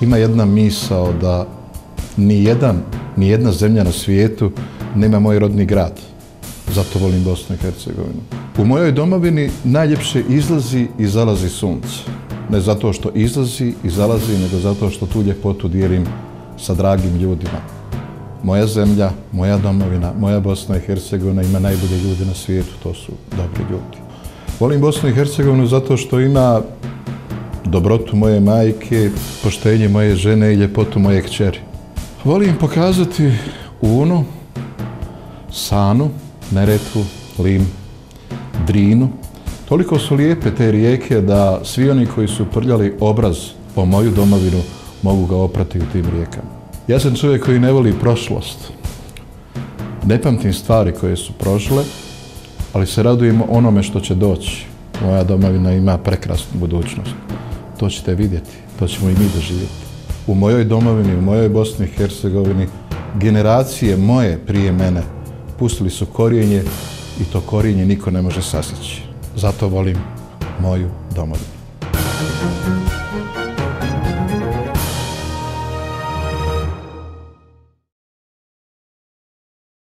Ima jedna misao da ni jedna zemlja na svijetu nema moj rodni grad. Zato volim Bosnu i Hercegovinu. U mojoj domovini najljepše izlazi i zalazi sunce. Ne zato što izlazi i zalazi, nego zato što tu ljepotu dijelim sa dragim ljudima. Moja zemlja, moja domovina, moja Bosna i Hercegovina ima najbolje ljude na svijetu, to su dobri ljudi. Volim Bosnu i Hercegovinu zato što ima dobrotu moje majke, poštenje moje žene i ljepotu moje kćeri. Volim pokazati Unu, Sanu, Neretvu, Lim, Drinu. Toliko su lijepe te rijeke da svi oni koji su prljali obraz o moju domovinu mogu ga oprati u tim rijekama. Ja sam čovjek koji ne voli prošlost. Ne pamtim stvari koje su prošle, ali se radujem onome što će doći. Moja domovina ima prekrasnu budućnost. To ćete vidjeti, to ćemo i mi doživjeti. U mojoj domovini, u mojoj Bosni i Hercegovini, generacije moje prije mene pustili su korijenje i to korijenje niko ne može sasjeći. Zato volim moju domovinu.